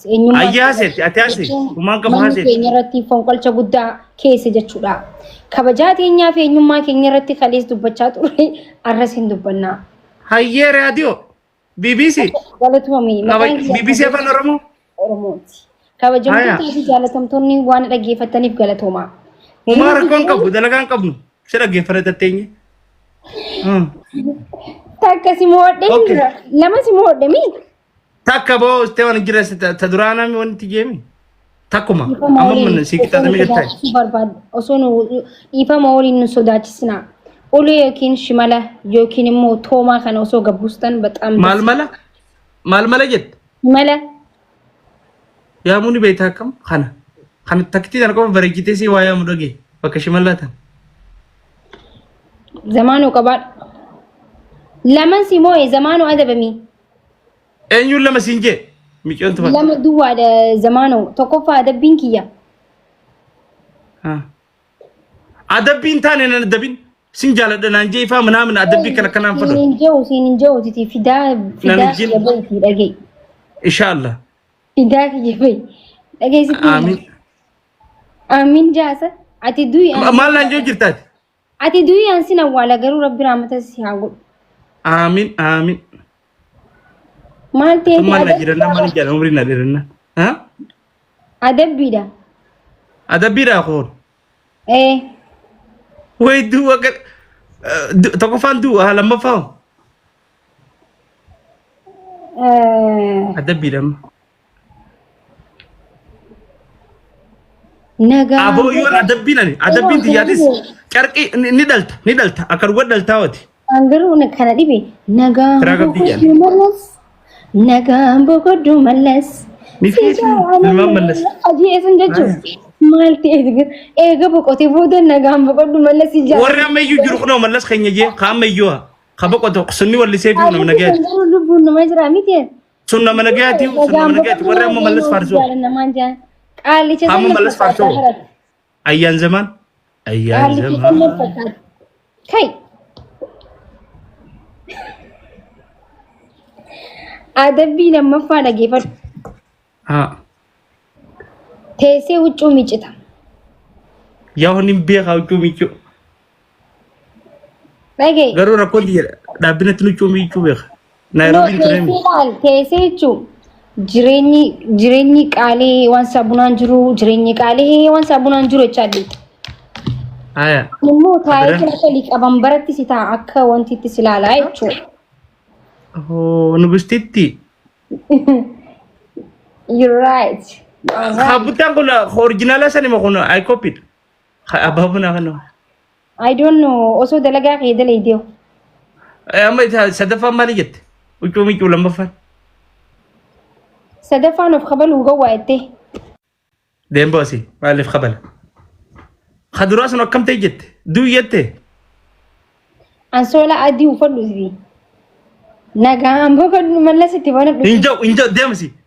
Inni Ayyaaseti ati asi uumaan qabu haaseti. Keenya irratti fonqolcha guddaa keessa jechuudha. Kabajaa teenyaa fi eenyummaa keenya irratti kalees dubbachaa ture arras hin dubbannaa. Hayyee raadiyoo BBC. Galatoomii. BBC afaan Oromoo. Oromooti. Kabajamtoota fi jaalatamtoonni waan dhaggeeffataniif galatoomaa. Uumaa rakkoon qabu dalagaan qabnu si dhaggeeffata teenye. Takka si moodhe lama si moodhe mi? Takka boo Stewan jira ta duraana mi wanti jeemi. Takkuma amma mun si qixxaatame gattaa. Osoo nu dhiifama waliin nu sodaachisna. Ulee yookiin shimala yookiin immoo toomaa kana osoo gabbustan baxam. Maal mala jette? Mala. Yaa muni beektaa akkam kana. Kan takkitii tan qofa bareechitee si waa yaamu dhagee bakka shimallaatan. Zamaanuu qabaadha. Laman si moo'e zamaanuu adabamii. Eenyuun lama siin jee? Micoon tufa. Lama duwwaadha zamaanuu tokkoffaa adabbiin kiyya. Adabbiin taane nan adabbiin sin jaaladha naan jee ifaa manaa adabbii kana kanaan fadhu. Siin jehu titi fidaa kiyya bahi dhagee. Inshaallah. Fidaa kiyya bahi. Dhagee si kiyya. Amiin. Amiin jaasa. Ati du'i. Maal naan jee jirtaati? Ati du'i ansin awwaala garuu rabbi rahmata si haa godhu. Amiin amiin. Maal ta'e mana jiranna mana jala umri na diranna ha adabbiidha khoon way du waga tokko fan du lamma faaw adabbiidha naga abo yoon adabbiin tiyaatis qarqi ni dalta akkan wadaltaa wati angaru kana dhibe naga Nagaan boqoddu mallas. Mallas. Ajii eessan jechuun maal ta'e eega boqotee booda nagaan boqoddu mallas ijaa. Warri amma iyyuu jiru kunoo mallas keenya jee kaa amma iyyuu ka boqotu sunni wallisee fi nama nagaati. Lubbuun nama jira miti. Sun nama nagaati warri amma mallas faarsoo. Qaalicha amma mallas faarsoo. Ayyaan zaman. Kai. Adabbii lammaffaa dhageeffadhu. Teessee huccuu miicita. Yaa honni beekaa huccuu miicuu. Dhagee. Garuu rakkoon dhaabbinatti huccuu miicuu beeka. Naayiroobiin ture mi? Teessee jechuun jireenyi qaalee waan saabunaan jiru jireenyi qaalee waan saabunaan jiru jechaa addeetti. Immoo taa'ee akka liqaban baratti si ta'a akka wanti itti si ilaalaa jechuudha. Oh, nugustitti. You're right. Habutan ko na original sa ni mo kuno I copied. Ababu na kano. I don't know. Also dalaga kay dalay dio. Amma sadafa maliget. Ucumi culam bafan. Sadafa no khabal uga waite. Dem bosi, malif khabal. Khaduras no kam tajet. Du yette. Ansola adi ufadu zi. Nagaan boqoddu mallas itti bana dhufu. Hinjau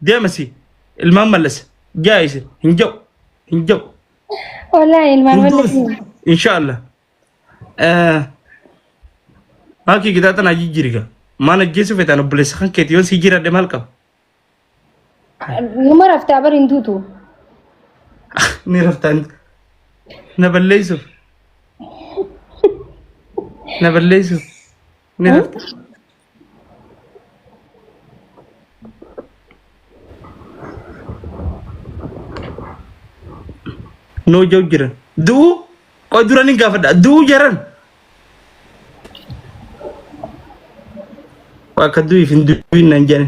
deemasi ilmaan mallas jaayis hinjau wallahi ilmaan mallas inshallah maki kita tan aji jiriga mana jesu fetan obles kan ketiyon si jira de malka numar hafta bar hintutu ni raftan naballaysu ni raftan no jauh jiran kau durani gafada jaran waka ifin nanjane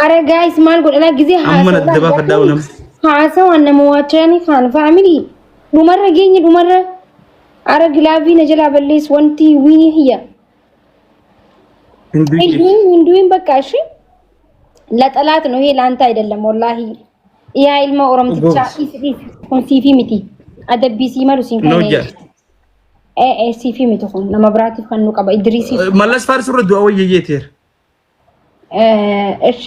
are guys mal godala gize amma nadaba fadawnam haasa wanna mawachani khan family dumarra geenye dumarra are gilavi najala ballis wanti wini hiya hinduin bakashi la talat no he lanta አይደለም wallahi ya ilma oromticha kun sifi miti adabbi si malu sin kan sifi miti kun nama brati kan nuqaba idrisi malas far sura du'a wayeyeter እሺ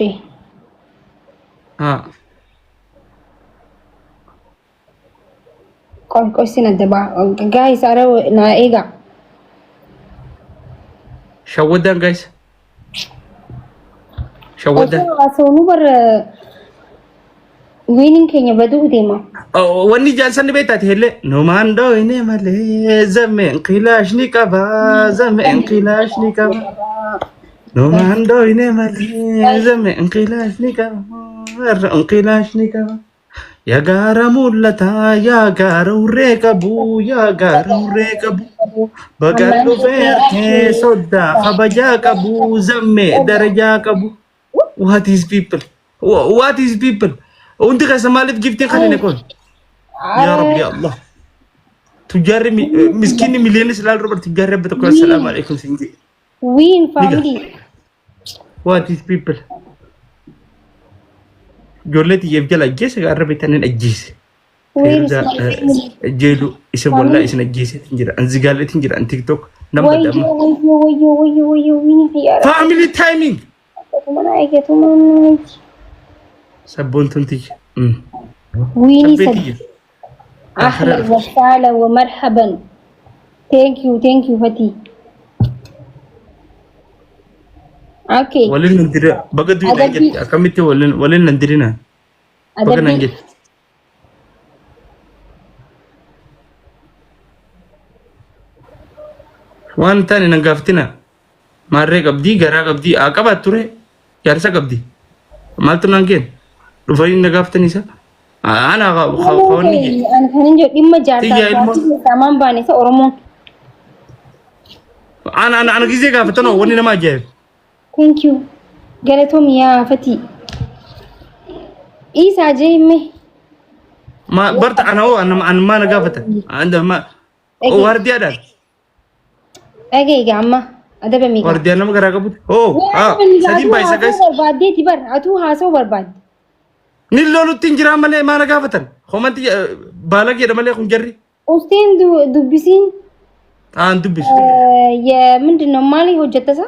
ቆይ ሲነደባ ጋይስ አረ ና ኤጋ ሸወዳን ጋይስ شوده أسونو بر وينين كينيا بدو ديما وني جالسني بيتات هلا نومان دو إني مالي زمن قلاش نكبا زمن قلاش نكبا نومان دو إني مالي زمن قلاش نكبا قلاش نكبا يا غارا مولتا يا غارا وريكبو يا غارا وريكبو بقالو فيرتي صدا خبجا كبو زمي درجا كبو what is people what is people وانت قسم مالك جبتين خلينا نقول يا رب يا الله تجاري مسكين مليون سلال ربع تجاري بتقول السلام عليكم سنجي وين فاميلي what is people جولتي يفجل أجيس قرب يتنين أجيس وين جيلو اسم والله اسم أجيس تنجر أنزقال تنجر أن تيك توك نمبر ويو دم ويو ويو ويو وين في family timing أنا سبون تنتج ويني سبيتي سد أهلا وسهلا ومرحبا ثانك يو فتي اوكي ولين ندري بقدر نجد أكملت ولين ندرينا بقدر نجد وان تاني نقافتنا ماري قبدي غرا قبدي أكبر توري يارسا قبدي مالتو نانجين رفاين نقافتني سا أنا خواني أنا كننجو إما جارتا سامان باني سا أورمون أنا كيزي قافتنا وني نما جايب ثانك يو قالتهم يا فتي إيسا جيمي ما برت أنا ما نقافته عندما ما وردي هذا أجي عمّا أدب ميكا وردي أنا ما قرأ قبض سديم بايسا كيس برباد دي تبر أتو هاسو برباد نيلولو تنجرا مالي ما نقافته هم أنت بالك يا مالي خم جري أستين دوبسين دبس يا من دنا مالي هو جتة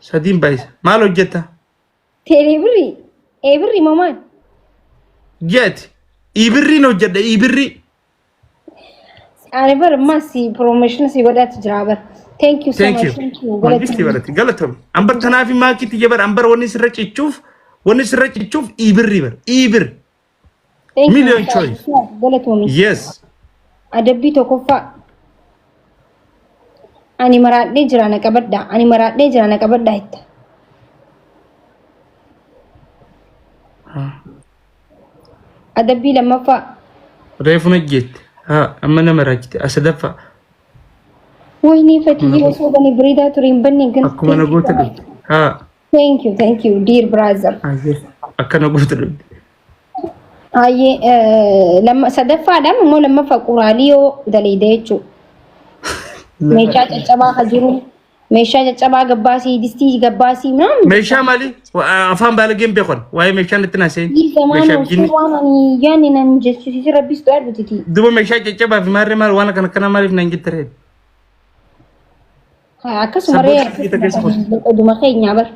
سديم بايس ما لو جتا تيري إبري مامان جت إبري نو جدا إبري أنا بر ماسي بروموشن سي بدأت جرابر ثانك يو سو ثانك يو ما جستي براتي غلطهم أمبر تنافي ما كي تجبر أمبر وني سرج تشوف إبري بر إبر مليون choice غلطهم yes adabbii tokkoffaa ani maraadhee jira na qabadda ani maraadhee jira na qabadda hetta adabbii lammaffaa reefu najjeet amma nama raajite asadaffa wayni fatii osoo bani bareedaa ture hin banne gan akkuma na goota dhabde thank you dear brother akkana goota dhabde lama sadaffaadhaan immoo lammaffaa quraaliyoo daleeda jechuudha. Meeshaa caccabaa kan jiru meeshaa caccabaa gabbaasii distii gabbaasii maam. Meeshaa maali? Afaan baalageen beekon waa'ee meeshaan itti naasee. Meeshaa bijinni. Waan ani yaanni nan jechuusi rabbistu arbititi. Duba meeshaa caccabaa fi maarree maal waan akkana maaliif nan jettaree? Akkasuma oduma keenya bar.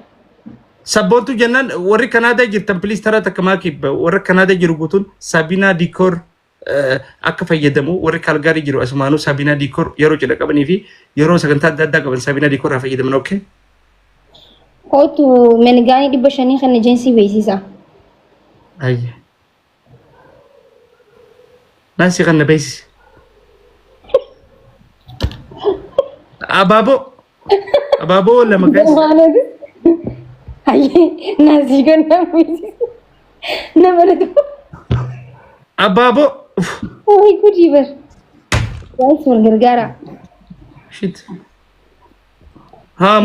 Sabboontu jennaan warri Kanaadaa jirtan piliis taraa takka maakii warra Kanaadaa jiru guutuun Sabinaa Diikoor akka fayyadamu warri Kaalgaarii jiru asumaanuu Sabinaa Diikoor yeroo cidha qabanii fi yeroo sagantaa adda addaa qaban Sabinaa Diikoor haa fayyadaman okkee. Kootu mengaanii 500 kan ejensii beeksisa. Ayye. Naasi kan na beeksisi. Abaaboo lama gaasi. Aye, nasi kan namisi. Nama itu. Ababo. Oh, ikut jiber. Guys, gara-gara. Shit.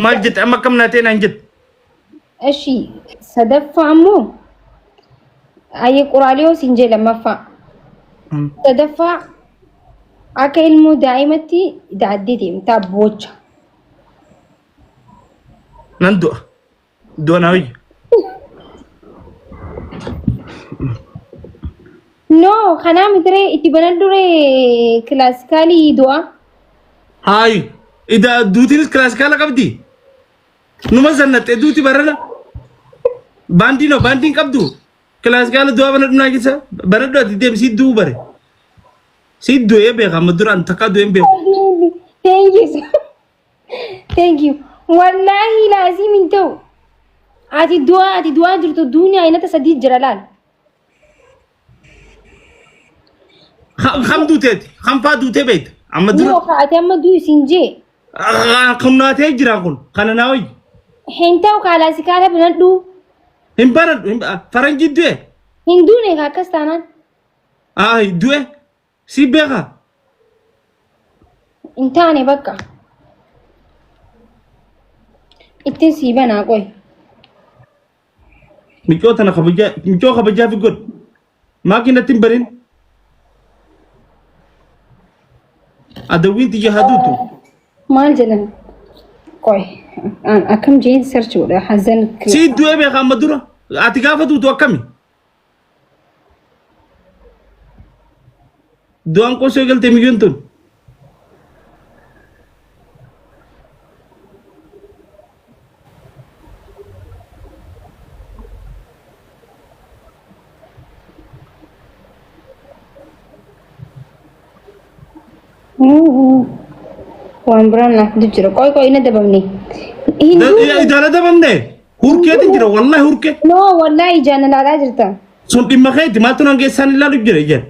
Majid, amma kam natin anjid. Ashi, sadaffa ammo. Aye quraaliyoo sinje lamaffa. Sadaffa akka ilmu daa'imatti daadditi imtaa bocha. Nandu. Donawi. No, kana mitre iti banadure classically doa. Hai, ida dutin classical kabdi. Numa zannat duti barana. Bandino banding kabdu. Classical doa banaduna gisa. Banadu ati dem si du bare. Si du ebe kamaduran takadu embe. Thank you. Thank you. Wallahi lazim into. ati du'a jirtu duuniyaa inata sadii jira laal. خم دوتيت خم فا دوتي بيت أما Yoo درا kaa'ate amma duu isin jee. كنا تيجرا كون كنا ناوي Hin ta'u kaalaasi kaala binadhu. هم برد فرنجي دوه Hin duune ka akkas taanaan. دوه سي بيها Hin taane bakka. Ittiin sii banaa qoy. ميكو تنا خبجة ميكو خبجة في قد ما كنا تنبرين أدوين تيجي هادوتو Maal jedhan? Qoy. Akkam jeen sarchuudha hazan. سي دوه بيها مدورة أتيكافة دوتو أكمي دوان كو سيقل تيميون تون Waan biraan naaf jira. Qoy na dabamne. إذا ده بمده هوركي تجرا والله هوركي No wallahi ijaan ilaalaa jirta. sun dhimma keeti maaltu nan geessaan ilaalu jira ijaan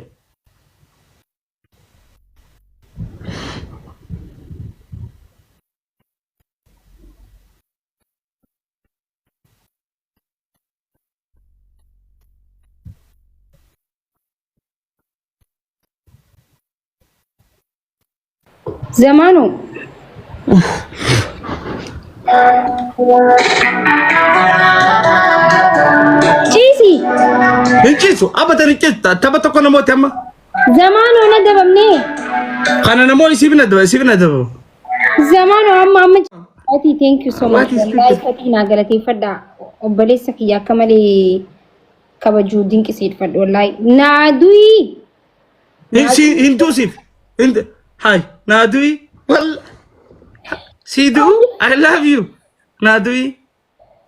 Zamaanu. Ciisi. hinchiisu abatan hinchiisu tapha tokko namooti amma Zamaanu na dabamne. kana namoo isiifna daba Zamaanu amma. Ati thank you so much. What is Wallahi fatii naa galateeffadha. Obboleessa kiyya akka malee kabajuu dinqisiifadha wallahi. Naadui. hintuusiif hai naadui wal siidu I love you naadui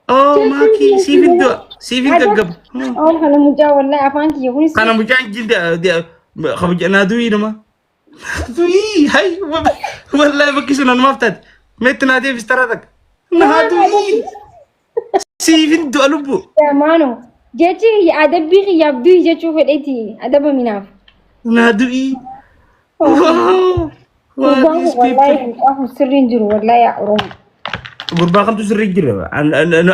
oh maaki siifin gaggaba Oh kana mucaa wallahi afaan kiyya kunis. kana mucaan jilda kabaja naadui nama naadui hai wallahi bakki sun an maftat metti naadii fistaratak naadui siifin du'a lubbu Zamaanu. Jechi adabbii kiyya abduu jechuu fedheeti adaba minaaf. naadui wow Gurbaan wallahi qafu sirriin jiru wallahi yaa Oromoo. gurbaa kamtu sirri jira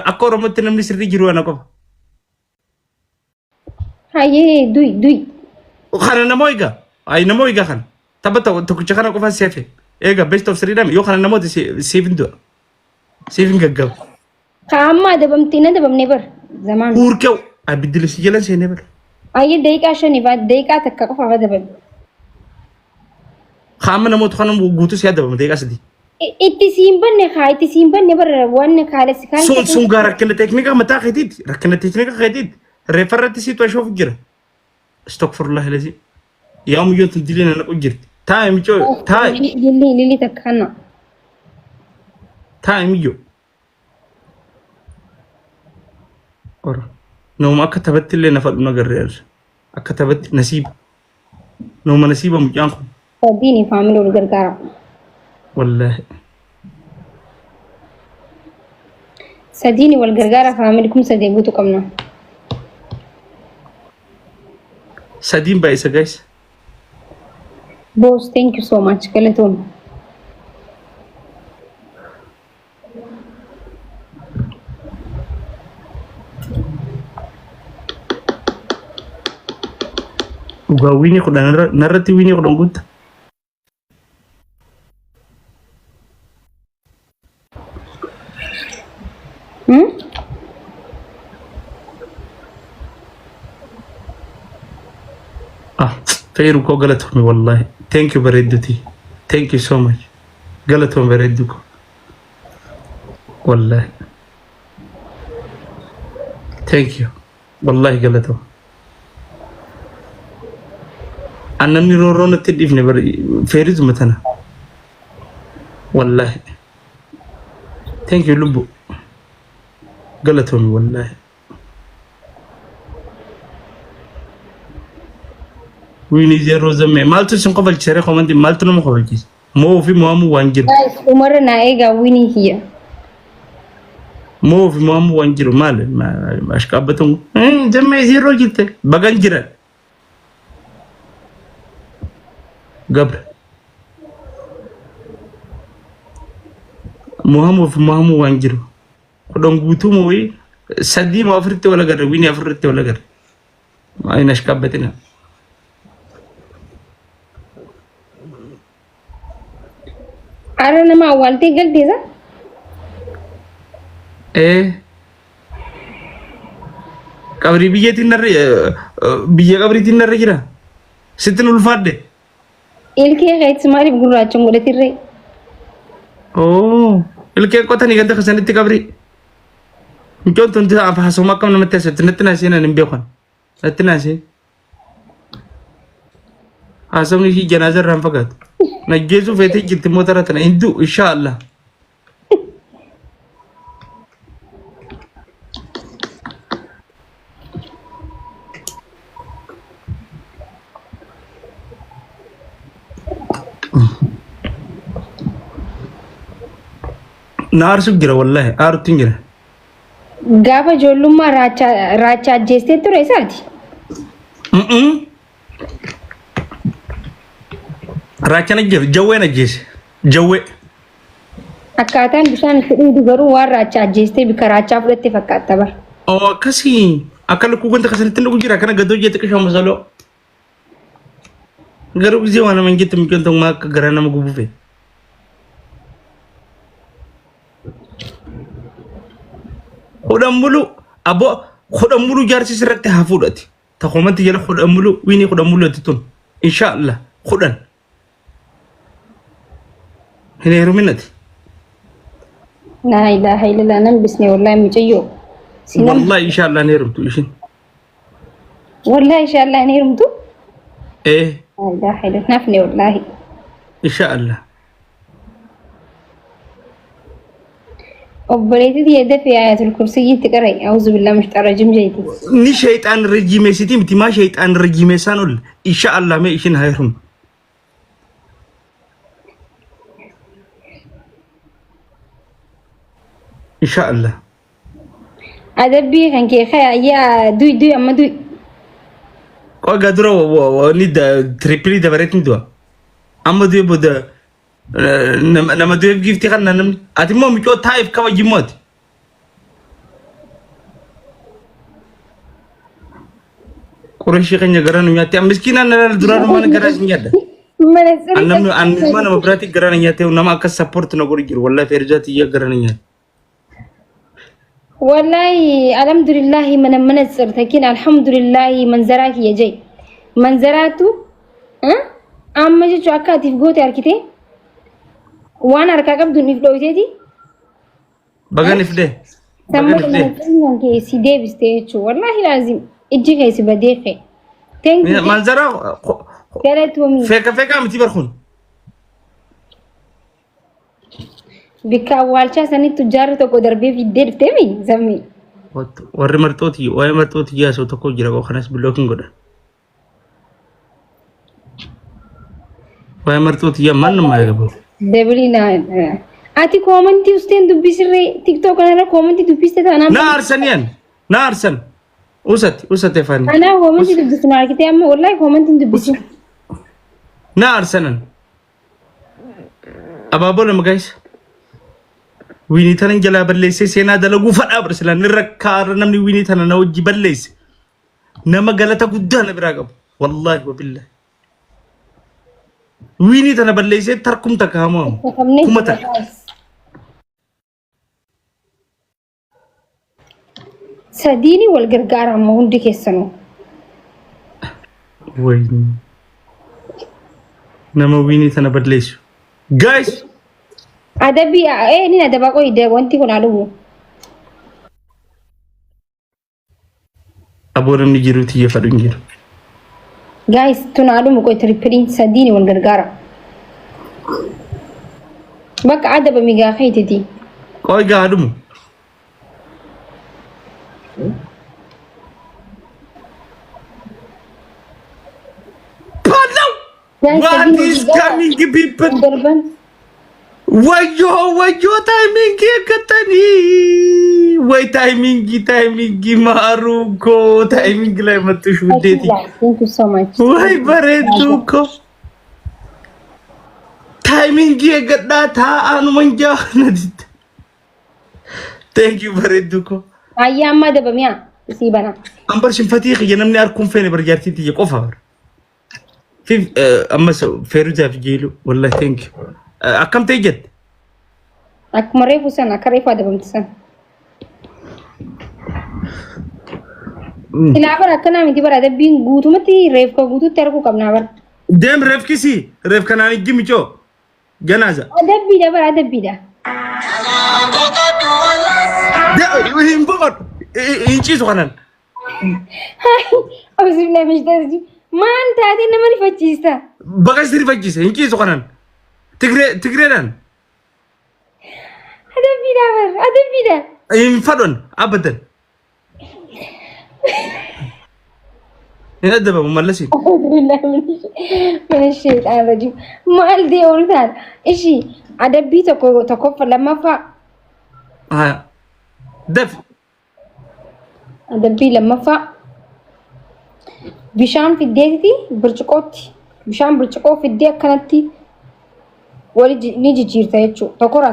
akka oromootti namni sirri jiru ana qofa Hayyee duy. kana namoo egaa ay namoo egaa kana tapha tokkicha kana qofa seefe egaa best of three dame yoo kana namooti siifin du'a siifin gaggaba Kaamma adabamtee na dabamne bar Zamaanu. huurkew abiddilis jalan seenee bar Hayyee daqiiqaa 5 baat daqiiqaa takka qofa dabamne. kaama namoota kana guutuu si adabama deeqaa sadii Itti siin banne bar wanni kaalessi kaan. sun gaa rakkina teeknika mataa keetiiti rakkina teeknika keetiiti reeffa irratti si to'ashoof jira astagfirullah lazi yaa muyyoon tun dilee nana jirti taa'e miccoo taa'e Lilli takka kana. taa'e miyyoo ora nooma akka taphatti illee nafa dhuna garreerra akka taphatti nasiiba nooma nasiiba mucaan kun Sadiini faamilii wal gargaara. wallaahi Sadiini wal gargaara faamilii kun sadee guutuu qabna. sadiin baay'isa guys Boss thank you so much galatoom. dhugaa wiinii kudhan narratti wiinii kudhan guutta Fayru ko galatoome wallahi thank you bareedduti thank you so much galatoome bareeddu ko wallahi thank you wallahi galatoome annamni rooroo natti dhifne bar feerizuma tana wallahi thank you lubbu galatoome wallahi ويني زيرو زمي مالتو سن قبل شري خمنتي مالتو نمو قبل كيس مو في مو وانجر Guys, umarna eega winii hiya. مو في مامو وانجرو مال ما اشكابتهم جمع زيرو جت بغنجره قبر مهمو في مامو وانجرو دون غوتو موي سدي ما فرت ولا غير ويني فرت ولا غير ما اين اشكابتنا أنا ما والتي قال ديزا ايه قبري بيجي نر بيجي قبري تنر جرا ستن الفاد إلكي غيت سماري بقول راجع ولا تري oh الكي كوتا ني غدا خسنتي قبري نجون تنت افحسوا ما كم نمتس تنتنا سينا نبيخون تنتنا سي اسمني في جنازه ران فقط نجيزو فيتي جت موترتنا اندو ان شاء الله نار سجرة والله تنجرة غابا جولما راجع جيستي تو ريساتي راجع نجر جوي نجيس جوي أكاتان بسان تقول دغرو وار راجع جيستي بكراچا فلتي فكاتا با او كسي اكل كو كنت خسنت نغو جرا كنا غدو جيت كشو مسلو غرو زي وانا من جيت ممكن تو ما كغرانا مغبو في خدام ملو ابو خدام ملو جارسي سرت حفودتي تخومنت يلا خدام ملو ويني خدام ملو تتون ان شاء الله خدان هنا يرمنتي لا اله الا الله نلبسني والله مجيو والله ان شاء الله نيرمتو ايشن والله ان شاء الله نيرمتو ايه لا اله الا الله نفني والله ان شاء الله وبريتي يد في آية الكرسي تقرأي أعوذ بالله مش ترجم جيتي ني شيطان رجيم سيتي متي ما شيطان رجيم سانول ان شاء الله ما ايشن هيرم ان شاء الله أدبي كان كي خيا يا دوي أما دوي قدروا نيد تريبلي دبرتني دوا اما دوي بده نما دوي جيفتي خلنا نم اتمو ميكو تايف كما جيموت قريشي كان يغران نياتي مسكين انا دران ما نغراش نيادا انا ما براتي غران نياتي نما ك سبورت نغورجير والله فرجاتي يغران نيات والله الحمد لله من منزر تكين الحمد لله منزراك يجي منزراتو اما جو اكاتيف غوت اركيتي وانا اركاكب دون نفلويتي بغن فدي سمو كي سي ديفيس تيچو والله لازم اجي كيس بديخي ثانك يو منزرا كرتومي فيك امتي برخون بكا والشا سني تجار تو کو دربي في دير تيمي زمي ور مرتوتي واي مرتوتي يا سو تكو جرا خناس بلوكن غدا واي مرتوتي يا من ما يغبو دبلينا اتي كومنتي وستين دبي سري تيك توك انا كومنتي دبي ست انا نارسن وسات فاني انا كومنتي دبي سنا كتي اما والله كومنتي دبي ست نارسن ابابول مغايس ويني تنن جلا بليس سينا دلغو فدا برسلا نركار نمني ويني تنن نوجي بليس نما غلطه غدان براغب والله وبالله ويني تنن بليس تركم تكامو كمتا سديني والغرغار ما هندي كيسنو وين نما ويني تنن بليس guys adabi ni adaba ko ide wonti ko nalugo aboram ni jiruti ya fadu ngir guys tunalu mo ko triprin sadini wal gargara bak adaba mi ga khaytiti ko gaadum palaw what is coming people دربن وجو تايمينج كتني ወይ ታይሚንግ ማሩኮ ታይሚንግ ላይ መጥሽ ውዴት Thank you so much. ወይ በሬቱ እኮ ታይሚንግ የገዳታ አኑ መንጃ ነዲት Thank you በሬቱ እኮ አያማ ደበሚያ ሲበና أمبر شنفتي خيانمني أركون فين برجعتي تيجي قفار في أما فيروزة في جيلو والله ثانك أكم تيجت أكمري فسنا كريفة دبمتسن تلعبر أكنا من تبر هذا بين غوتو متي ريف كغوتو تركو كم نعبر دم ريف كيسي ريف كان عن جيمي جو جنازة أدبي ده بر أدبي ده ده وين بقر إنشي سخنان أوزي بلا مش درجي ما أنت هذه نماني فجيستا بقى سري فجيسة إنشي سخنان تقري لان أدبي ده بر أدبي ده ينفرن أبدا هذا بابا مملسي أعوذ بالله من الشيطان الرجيم ما ألدي أولدان إيشي أدبي تكوف لما فا دف أدبي لما فا بشام في الديتي برشقوتي بشام برشقو في الديت كانتي ولي نيجي جيرتا يتشو تكورا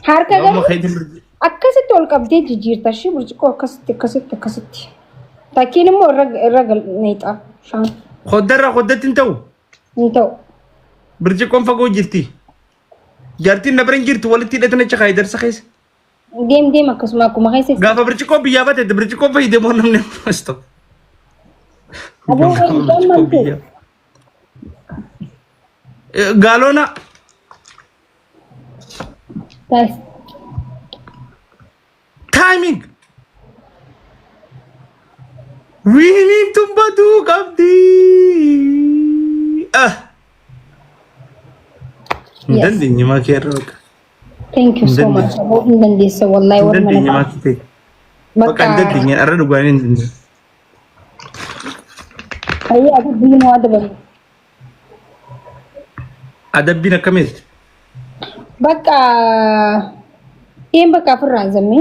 حركة أكست والقبضة جيرتا شي برشقو كست تاكين مو الرجل نيتا شام خدت انتو برجكم فقو جرتي جرتي نبرن جرت ولتي لتنا خايدر سخيس ديم أكسماكو ما هيسي غافا برجكم بيابات برجكم فايده مونم نمستو أبو غير قالونا تايمينج وينين تنبدو قبدي ندندني ما كيروك Thank you so much. Abo hindi sa wallahi war ندندني ما كتي بقى ندندني أرد وقانين ندندني أي أدبي mo adabam. أدبينا كمل Baka baka فرازمي.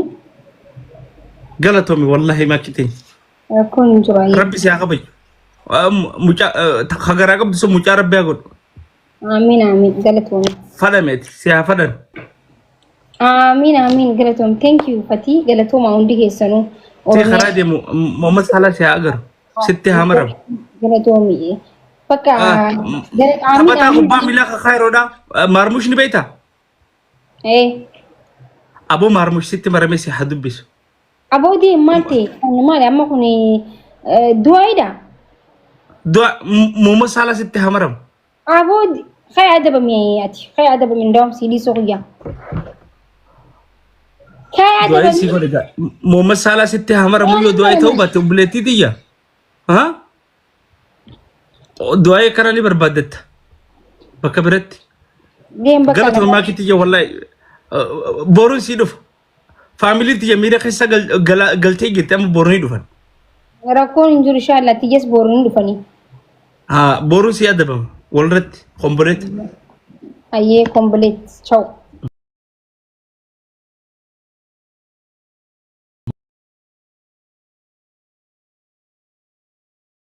قالتهم والله ما كتي أكون جراي. ربي سياقبي خغراقب دسو مجارب بيقول آمين قالتهم. فدمت سيا فدن آمين قالتهم. Thank you Fati قالتهم عندي هسنو. سي خراجي محمد صلاح سيا أجر ستة همرم قالتهم إيه. Baka قالت آمين أبو ميلا خير ودا مرموش نبيتا إيه. أبو مرموش ستة مرمسي حدب بيسو Abo di mati. Ano mali amma kuni dua ida. دو محمد صلاح ستة همرم Abo kaya adaba miyati. Kaya adaba min dom sili soya. Kaya adaba. دعاء سيكون لك محمد صلاح ستة همرم يو دعاء توبة تبلتي ديا ها دعاء كراني بربادت بكبرت Game baka. غلط ما كتيجي والله بورون سيدوف فاميلي تيجي ميرا خيسا غلطي جت أم بوروني دوفن Rakon injur inshallah tijes borun dufani. ها بورون سيادة بام ولرت خمبرت Aye complete. Ciao.